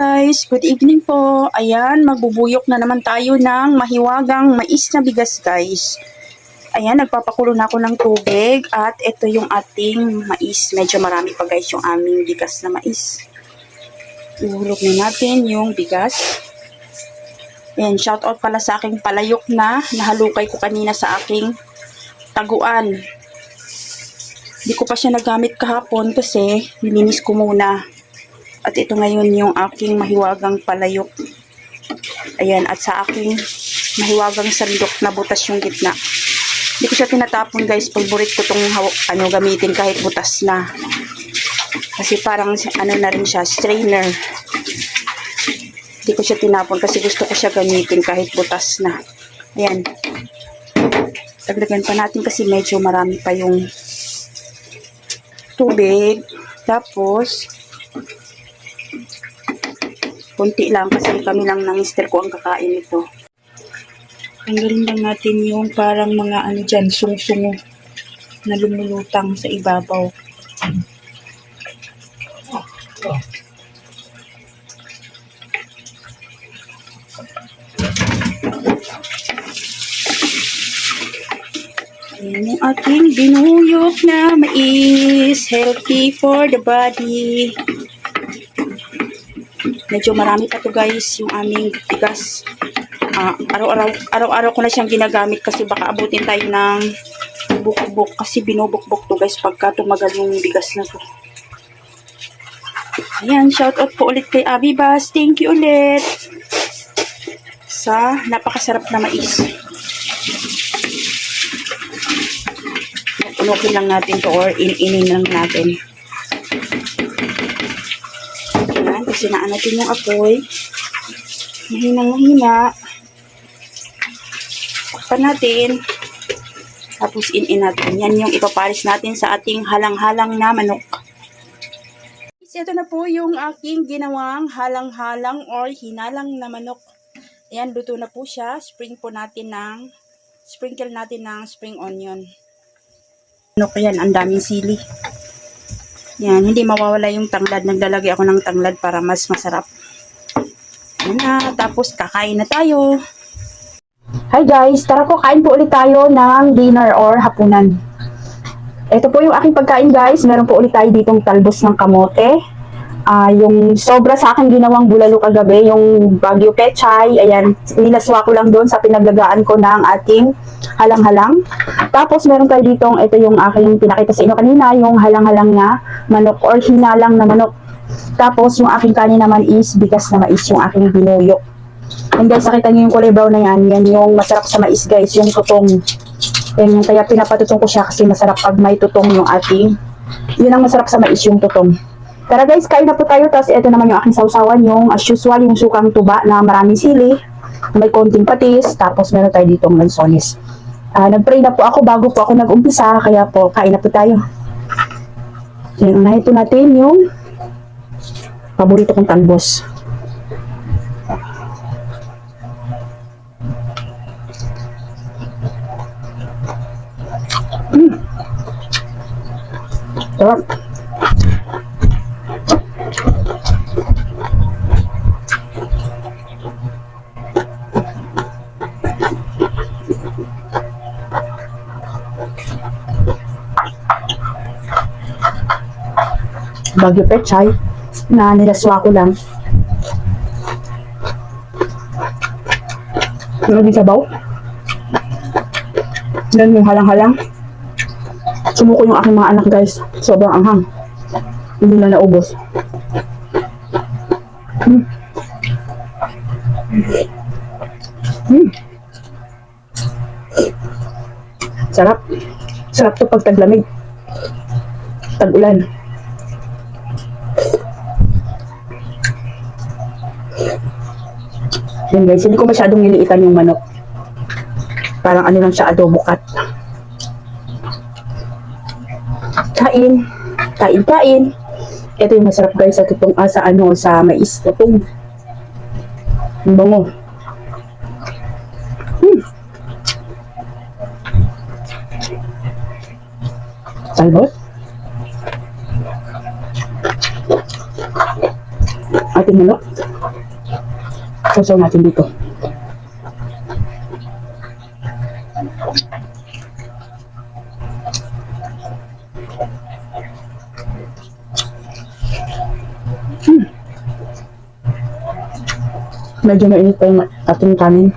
Guys, good evening po. Ayan, magbubuyok na naman tayo ng mahiwagang mais na bigas, guys. Ayan, nagpapakulo na ako ng tubig at ito yung ating mais. Medyo marami pa, guys, yung aming bigas na mais. Ihulog na natin yung bigas. Ayan, shout out pala sa aking palayok na nahalukay ko kanina sa aking taguan. Hindi ko pa siya nagamit kahapon kasi nilinis ko muna. At ito ngayon yung aking mahiwagang palayok. Ayan, at sa aking mahiwagang sandok na butas yung gitna. Hindi ko siya tinatapon, guys. Paborito ko itong gamitin kahit butas na. Kasi parang na rin siya, strainer. Hindi ko siya tinapon kasi gusto ko siya gamitin kahit butas na. Ayan. Dagdagan pa natin kasi medyo marami pa yung tubig. Tapos kunti lang kasi kami lang ng mister ko ang kakain nito. Tanggalin lang natin yung parang mga dyan, sung-sungo na lumulutang sa ibabaw. Ayan yung ating binuyok na mais. Healthy for the body. Medyo marami pa to, guys, yung aming bigas. Araw-araw ko na siyang ginagamit kasi baka abutin tayo ng bukbok kasi binubukbok to, guys, pagka tumagal yung bigas na to. Ayan, shoutout po ulit kay Abibas. Thank you ulit sa napakasarap na mais. Unukin lang natin to or in-inin lang natin. Sinaan natin yung apoy. Mahinang-mahina. Takpan natin. Tapos in natin. Yan yung ipapalis natin sa ating halang-halang na manok. Ito na po yung aking ginawang halang-halang or hinalang na manok. Ayan, luto na po siya. Sprinkle natin ng spring onion. Manok yan, ang daming sili. Yan, hindi mawawala yung tanglad. Naglalagay ako ng tanglad para mas masarap. Yan na, tapos kakain na tayo. Hi guys, tara po, kain po ulit tayo ng dinner or hapunan. Ito po yung aking pagkain, guys. Meron po ulit tayo ditong talbos ng kamote. Yung sobra sa akin ginawang bulalo kagabi, yung Baguio Pechay. Ayan, nilaswa ko lang doon sa pinaglagaan ko ng ating halang-halang. Tapos meron tayo ditong, ito yung aking pinakita sa inyo kanina, yung halang-halang na manok or hinalang na manok. Tapos yung aking kanin naman is bigas na mais, yung aking binuyok. And guys, nakita nyo yung kulay brown na yan, yan yung masarap sa mais, guys, yung tutong. And kaya pinapatutong ko siya kasi masarap pag may tutong yung ating, yun ang masarap sa mais, yung tutong. Tara guys, kain na po tayo. Tapos ito naman yung aking sausawan, yung as usual, yung sukang tuba na maraming sili, may konting patis, tapos meron tayo ditong lansones. Nag-pray na po ako bago po ako nag-umpisa, kaya po kain na po tayo. So, unahin natin yung paborito kong talbos. Sarap. Baguio Pechay na nilaswa ko lang. Naging sabaw. Yan yung halang-halang. Sumuko yung aking mga anak, guys. Sobrang anghang. Hindi na naubos. Sarap. Sarap to pag taglamig. Tag-ulan. Yan guys, hindi ko masyadong niliitan yung manok. Parang lang siya, adobo cut. Kain. Kain. Ito yung masarap guys sa tutong, sa mais tutong. Ang bango. Talbos. Ating manok. Sasaw natin dito. Medyo mainit pa yung ating kanin.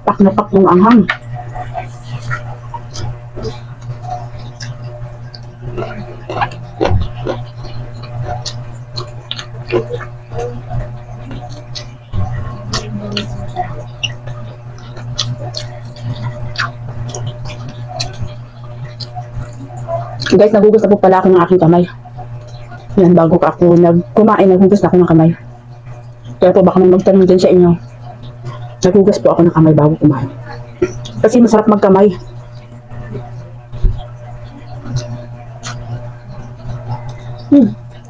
Pak na pak yung anghang. Guys, nagugas na po pala ako ng aking kamay. Yan, bago ako kumain, nagugas na ako ng kamay. Kaya po baka may magtanong din sa inyo. Nagugas po ako ng kamay bago kumain. Kasi masarap magkamay.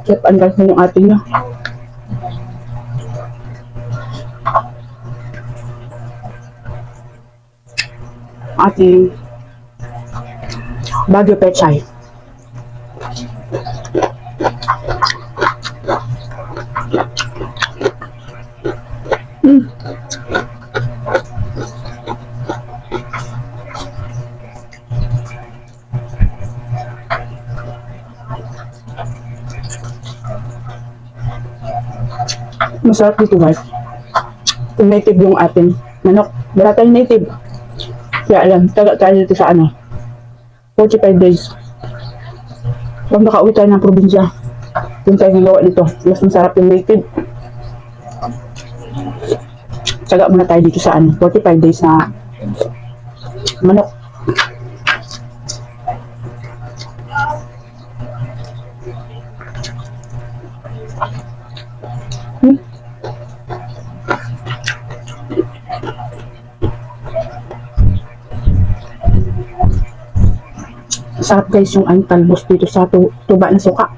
Kaya paandal na yung ating nyo. Ating Baguio Pechay. Masarap dito guys. Kung native yung ating manok. Wala tayong native. Kaya alam, taga tayo dito sa 45 days. Pag nakauwi tayo ng probinsya, yung tayo nagawa dito. Mas masarap yung native. Taga muna tayo dito sa 45 days na manok. Sarap guys yung talbos dito sa tuba na suka.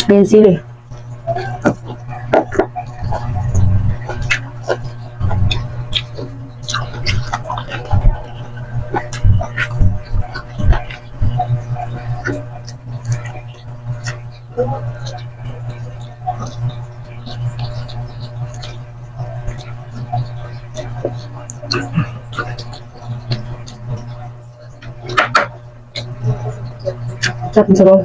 Ayan sili. Sarap ng sabaw.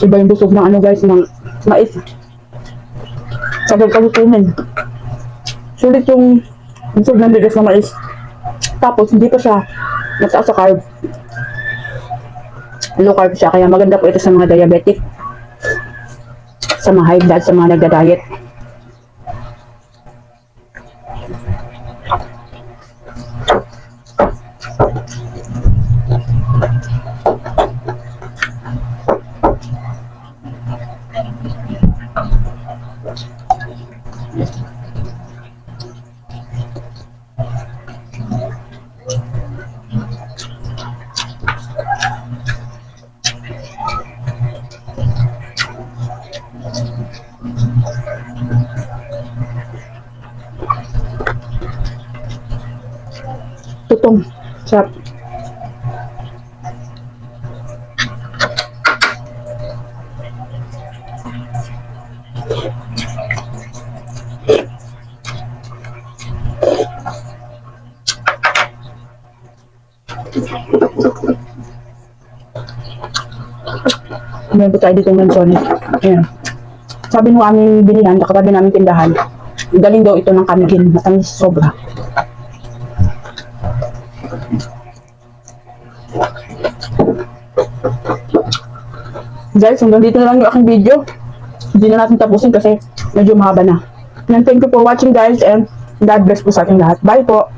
Iba yung busog ng guys, ng mais. Sagal kalutunin. Sulit yung busog ng bigas ng mais. Tapos hindi pa siya nagtaas sa carb. Low carb siya, kaya maganda po ito sa mga diabetic, sa mga high blood, sa mga nagda-diet. Tutong. Sarap. Meron po tayo dito ng Sony. Ayan. Sabi nung aming bilihan, katabi namin tindahan, galing daw ito ng kamigin. Matamis sobra. Guys, hanggang dito na lang yung aking video. Hindi na natin tapusin kasi medyo mahaba na. And thank you for watching guys, and God bless po sa ating lahat. Bye po!